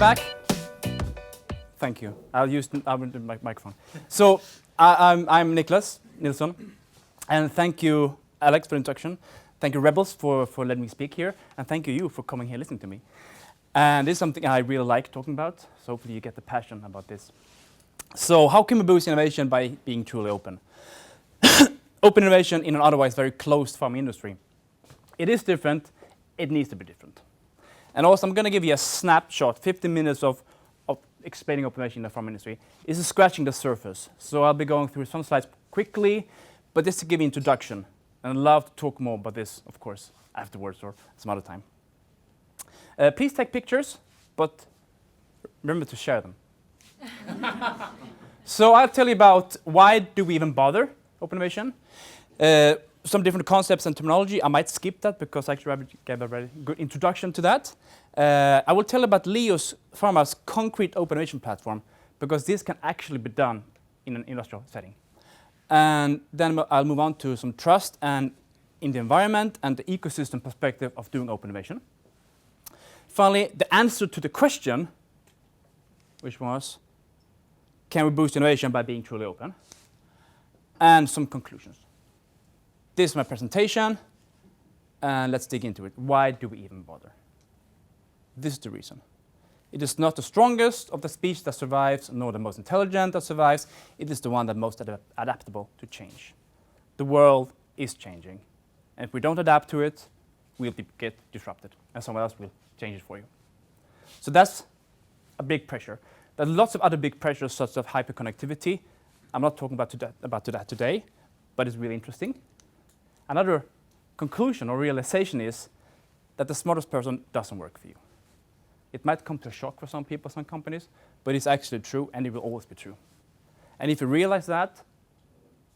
back? Thank you. I'll use the microphone. So I'm Niclas Nilsson, and thank you, Alex, for the introduction. Thank you, REBBLS, for letting me speak here, and thank you for coming here listening to me. And this is something I really like talking about, so hopefully you get the passion about this. So how can we boost innovation by being truly open? Open innovation in an otherwise very closed pharma industry. It is different, it needs to be different. And also I'm going to give you a snapshot, 15 minutes of explaining open innovation in the pharma industry. This is scratching the surface. So I'll be going through some slides quickly, but just to give you an introduction. And I'd love to talk more about this, of course, afterwards or some other time. Please take pictures, but remember to share them. So I'll tell you about why do we even bother open innovation. Some different concepts and terminology. I might skip that because actually Robert gave a very good introduction to that. I will tell about Leo's Pharma's concrete open innovation platform because this can actually be done in an industrial setting. And then I'll move on to some trust and in the environment and the ecosystem perspective of doing open innovation. Finally, the answer to the question, which was, can we boost innovation by being truly open? And some conclusions. This is my presentation, and let's dig into it. Why do we even bother? This is the reason. It is not the strongest of the species that survives, nor the most intelligent that survives. It is the one that most adaptable to change. The world is changing, and if we don't adapt to it, we'll get disrupted, and someone else will change it for you. So that's a big pressure. There are lots of other big pressures, such as hyperconnectivity. I'm not talking about that today, but it's really interesting. Another conclusion or realization is that the smartest person doesn't work for you. It might come to a shock for some people, some companies, but it's actually true, and it will always be true. And if you realize that,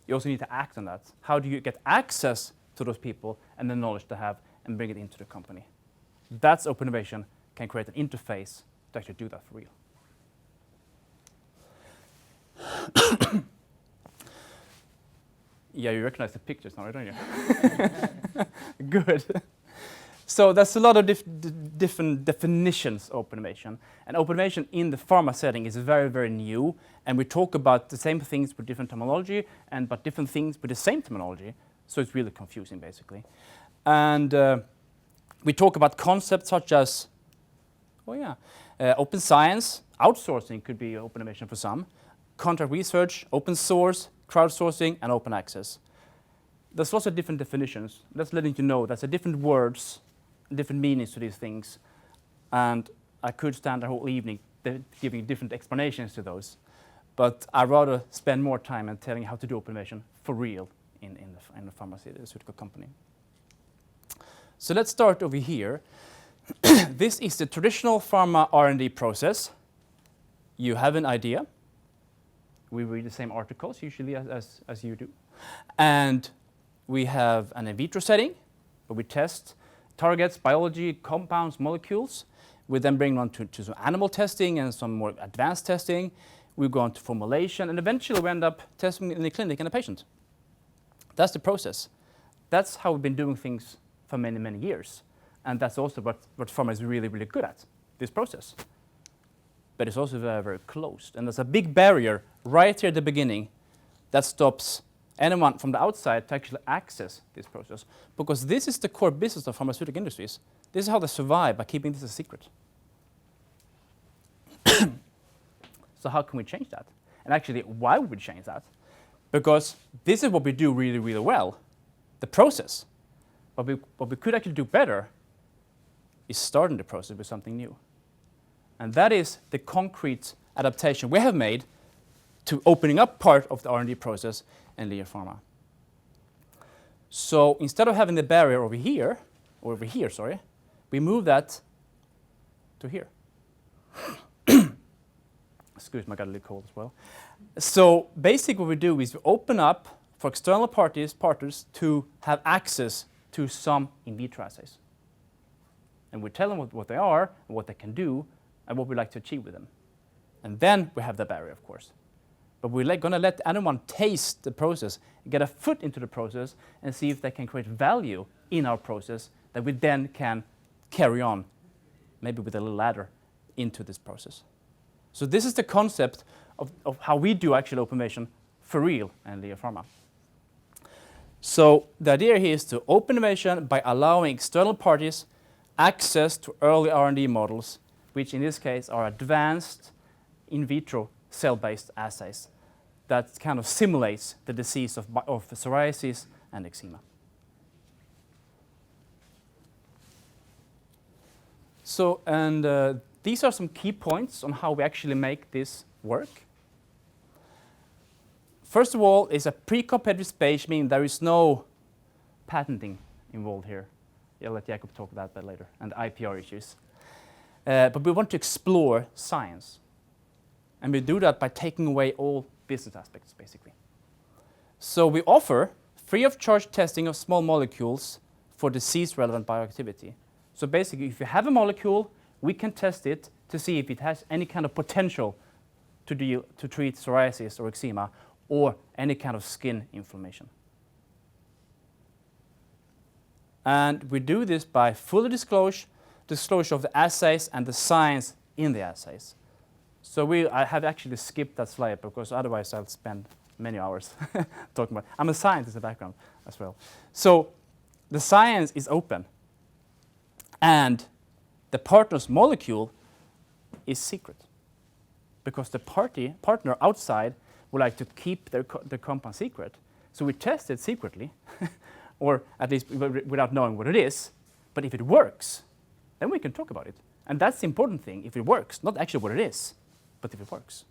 you also need to act on that. How do you get access to those people and the knowledge they have and bring it into the company? That's open innovation, can create an interface to actually do that for real. Yeah, you recognize the pictures now, don't you? Good. So there's a lot of different definitions of open innovation. And open innovation in the pharma setting is very, very new. And we talk about the same things with different terminology, and but different things with the same terminology. So it's really confusing, basically. And we talk about concepts such as, open science, outsourcing could be open innovation for some, contract research, open source, crowdsourcing, and open access. There's lots of different definitions. That's letting you know there's different words, different meanings to these things. And I could stand the whole evening giving different explanations to those. But I'd rather spend more time in telling you how to do open innovation for real in the pharmaceutical company. So let's start over here. This is the traditional pharma R&D process. You have an idea. We read the same articles usually as you do. And we have an in vitro setting where we test targets, biology, compounds, molecules. We then bring on to some animal testing and some more advanced testing. We go on to formulation, and eventually we end up testing in the clinic in a patient. That's the process. That's how we've been doing things for many, many years. And that's also what pharma is really, really good at, this process. But it's also very, very closed. And there's a big barrier right here at the beginning that stops anyone from the outside to actually access this process. Because this is the core business of pharmaceutical industries. This is how they survive, by keeping this a secret. So how can we change that? And actually, why would we change that? Because this is what we do really, really well, the process. What we could actually do better is starting the process with something new. And that is the concrete adaptation we have made to opening up part of the R&D process in Leo Pharma. So instead of having the barrier over here, we move that to here. Excuse me, I got a little cold as well. So basically what we do is we open up for external partners to have access to some in vitro assays. And we tell them what they are, and what they can do, and what we'd like to achieve with them. And then we have the barrier, of course. But we're going to let anyone taste the process, get a foot into the process, and see if they can create value in our process that we then can carry on, maybe with a little ladder, into this process. So this is the concept of how we do actual open innovation for real in Leo Pharma. So the idea here is to open innovation by allowing external parties access to early R&D models, which in this case are advanced in vitro cell-based assays that kind of simulates the disease of psoriasis and eczema. So, and these are some key points on how we actually make this work. First of all, it's a pre-competitive space, meaning there is no patenting involved here. I'll let Jakob talk about that later, and IPR issues. But we want to explore science. And we do that by taking away all business aspects, basically. So we offer free of charge testing of small molecules for disease-relevant bioactivity. So basically, if you have a molecule, we can test it to see if it has any kind of potential to treat psoriasis or eczema or any kind of skin inflammation. And we do this by full disclosure of the assays and the science in the assays. So I have actually skipped that slide because otherwise I'll spend many hours talking about it. I'm a scientist in the background as well. So the science is open. And the partner's molecule is secret. Because the partner outside would like to keep their compound secret. So we test it secretly, or at least without knowing what it is. But if it works, then we can talk about it. And that's the important thing, if it works, not actually what it is, but if it works.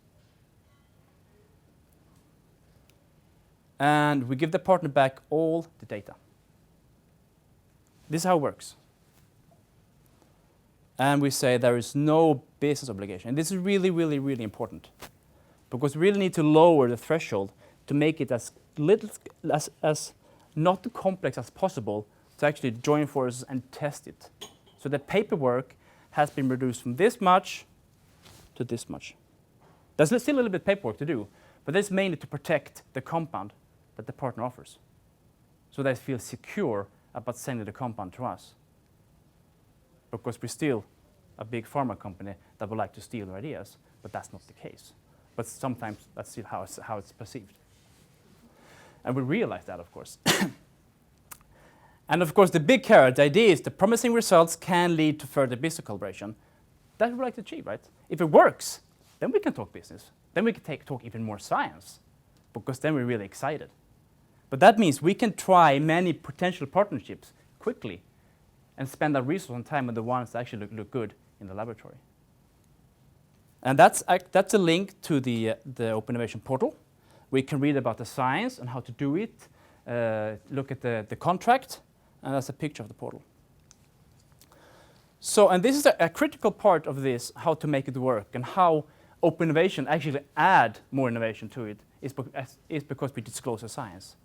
And we give the partner back all the data. This is how it works. And we say there is no business obligation. And this is really, really, really important. Because we really need to lower the threshold to make it as little, as not complex as possible to actually join forces and test it. So the paperwork has been reduced from this much to this much. There's still a little bit of paperwork to do, but that's mainly to protect the compound that the partner offers. So they feel secure about sending the compound to us. Because we're still a big pharma company that would like to steal their ideas, but that's not the case. But sometimes that's still how it's perceived. And we realize that, of course. And of course, the big carrot, the idea is the promising results can lead to further business collaboration. That we like to achieve, right? If it works, then we can talk business. Then we can talk even more science, because then we're really excited. But that means we can try many potential partnerships quickly and spend our resources and time on the ones that actually look good in the laboratory. And that's a link to the Open Innovation portal. We can read about the science and how to do it, look at the contract, and that's a picture of the portal. So, and this is a critical part of this, how to make it work, and how Open Innovation actually add more innovation to it is because we disclose the science.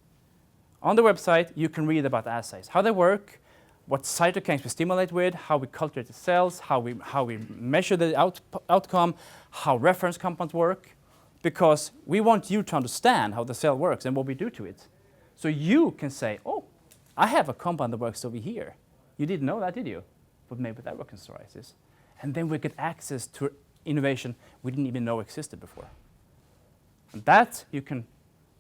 On the website, you can read about the assays, how they work, what cytokines we stimulate with, how we cultivate the cells, how we measure the outcome, how reference compounds work, because we want you to understand how the cell works and what we do to it. So you can say, oh, I have a compound that works over here. You didn't know that, did you? But maybe that works in psoriasis. And then we get access to innovation we didn't even know existed before. And that you can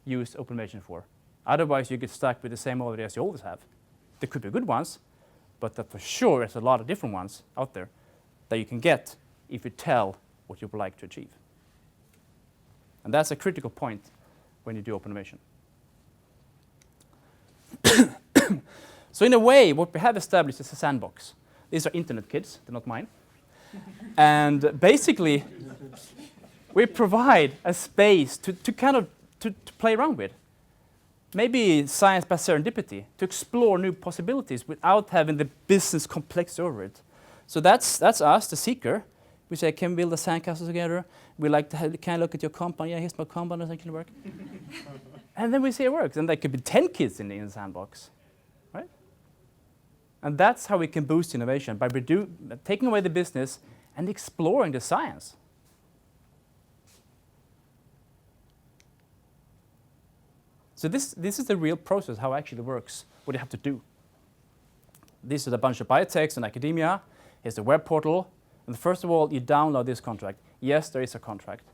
use Open Innovation for. Otherwise, you get stuck with the same old ideas you always have. There could be good ones, but that for sure there's a lot of different ones out there that you can get if you tell what you would like to achieve. And that's a critical point when you do Open Innovation. So in a way, what we have established is a sandbox. These are internet kids, they're not mine. And basically, we provide a space to play around with. Maybe science by serendipity, to explore new possibilities without having the business complexity over it. So that's us, the seeker. We say, can we build a sandcastle together? We like to can I look at your compound? Yeah, here's my compound, does it actually work? And then we see it works. And there could be 10 kids in the sandbox, right? And that's how we can boost innovation, by taking away the business and exploring the science. So this is the real process, how it actually works, what you have to do. This is a bunch of biotechs and academia. Here's the web portal. And first of all, you download this contract. Yes, there is a contract,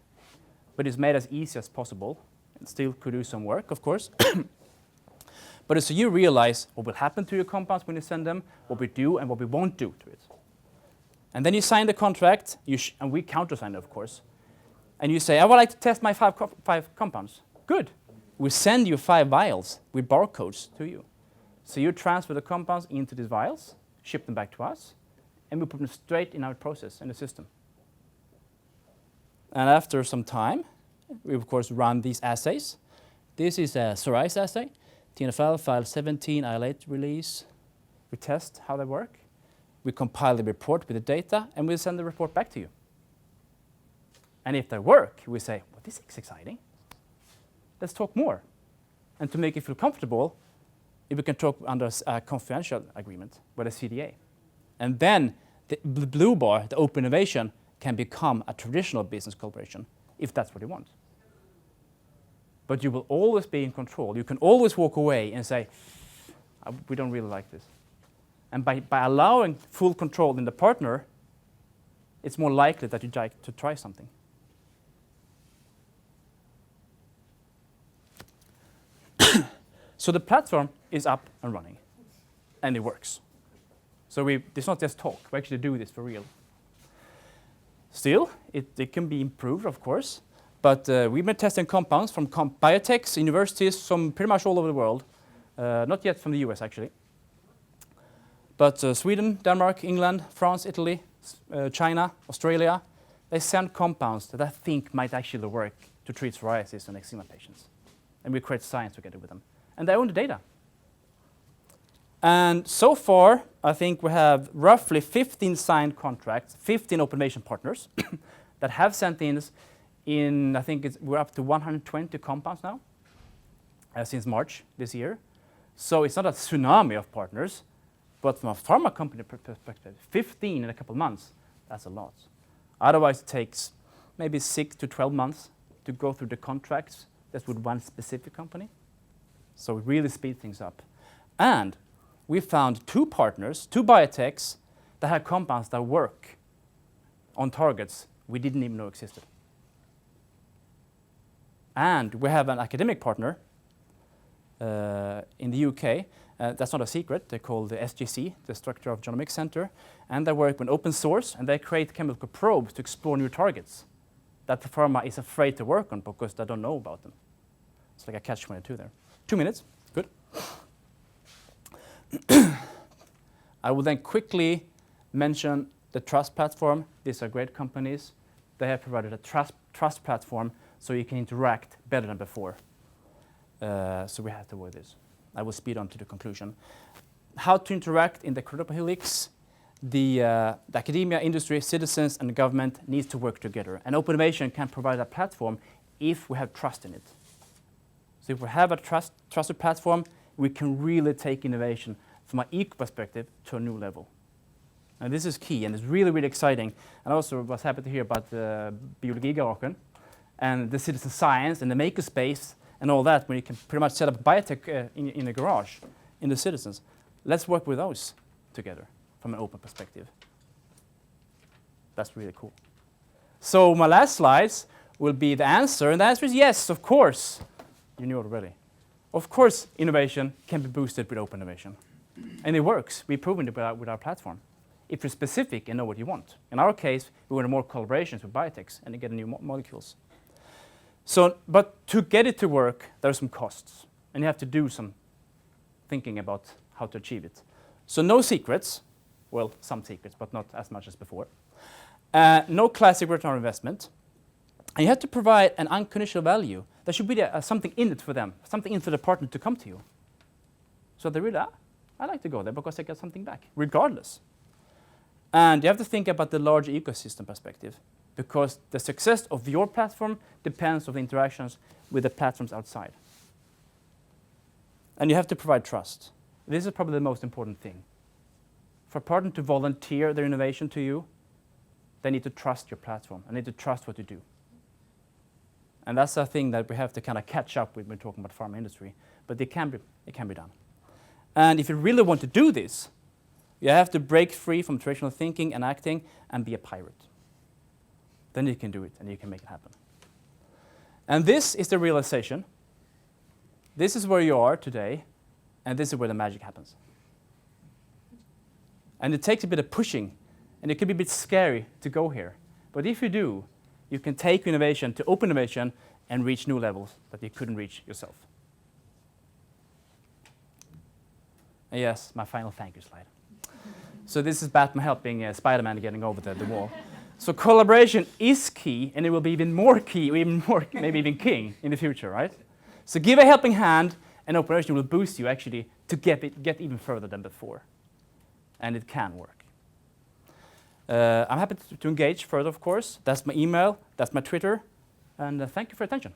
but it's made as easy as possible. It still could do some work, of course. But so you realize what will happen to your compounds when you send them, what we do and what we won't do to it. And then you sign the contract, and we countersign it, of course. And you say, I would like to test my five compounds. Good. We send you 5 vials with barcodes to you. So you transfer the compounds into these vials, ship them back to us, and we put them straight in our process in the system. And after some time, we of course run these assays. This is a psoriasis assay, TNFL file 17 IL-8 release. We test how they work. We compile the report with the data, and we send the report back to you. And if they work, we say, well, this is exciting. Let's talk more. And to make you feel comfortable, if we can talk under a confidential agreement with a CDA. And then the blue bar, the open innovation, can become a traditional business collaboration, if that's what you want. But you will always be in control. You can always walk away and say, we don't really like this. And by allowing full control in the partner, it's more likely that you like to try something. So the platform is up and running, and it works. So it's not just talk, we actually do this for real. Still, it can be improved, of course, but we've been testing compounds from biotechs, universities, from pretty much all over the world. Not yet from the US, actually. But Sweden, Denmark, England, France, Italy, China, Australia, they send compounds that I think might actually work to treat psoriasis and eczema patients. And we create science together with them. And they own the data. And so far, I think we have roughly 15 signed contracts, 15 automation partners that have sent in I think we're up to 120 compounds now, since March this year. So it's not a tsunami of partners, but from a pharma company perspective, 15 in a couple of months, that's a lot. Otherwise, it takes maybe 6 to 12 months to go through the contracts that's with one specific company. So we really speed things up. And we found 2 partners, 2 biotechs, that have compounds that work on targets we didn't even know existed. And we have an academic partner in the UK. That's not a secret. They're called the SGC, the Structure of Genomics Center. And they work with open source, and they create chemical probes to explore new targets that the pharma is afraid to work on because they don't know about them. It's like a catch-22 there. 2 minutes, good. I will then quickly mention the Trust platform. These are great companies. They have provided a trust platform so you can interact better than before. So we have to avoid this. I will speed on to the conclusion. How to interact in the credible helix. The academia, industry, citizens, and the government needs to work together. And open innovation can provide a platform if we have trust in it. So if we have a trusted platform, we can really take innovation from an eco perspective to a new level. And this is key, and it's really, really exciting. And I also was happy to hear about the Biologigaragen and the citizen science and the makerspace and all that, where you can pretty much set up biotech in a garage in the citizens. Let's work with those together from an open perspective. That's really cool. So my last slides will be the answer, and the answer is yes, of course. You knew already. Of course, innovation can be boosted with open innovation. And it works. We've proven it with our platform. If you're specific and know what you want. In our case, we want more collaborations with biotechs and to get new molecules. So, but to get it to work, there are some costs. And you have to do some thinking about how to achieve it. So no secrets. Well, some secrets, but not as much as before. No classic return on investment. And you have to provide an unconditional value. There should be something in it for them, something in for the partner to come to you. So they really, I like to go there because I get something back, regardless. And you have to think about the larger ecosystem perspective, because the success of your platform depends on the interactions with the platforms outside. And you have to provide trust. This is probably the most important thing. For a partner to volunteer their innovation to you, they need to trust your platform. They need to trust what you do. And that's a thing that we have to kind of catch up with when talking about pharma industry. But it can be done. And if you really want to do this, You have to break free from traditional thinking and acting and be a pirate. Then you can do it and you can make it happen. And this is the realization. This is where you are today, and this is where the magic happens. And it takes a bit of pushing, and it can be a bit scary to go here. But if you do, you can take innovation to open innovation and reach new levels that you couldn't reach yourself. And yes, my final thank you slide. So this is Batman helping Spider-Man getting over the wall. So collaboration is key, and it will be even more key, or even more, maybe even king in the future, right? So give a helping hand, and open innovation will boost you actually to get even further than before. And it can work. I'm happy to engage further, of course. That's my email, that's my Twitter, and thank you for your attention.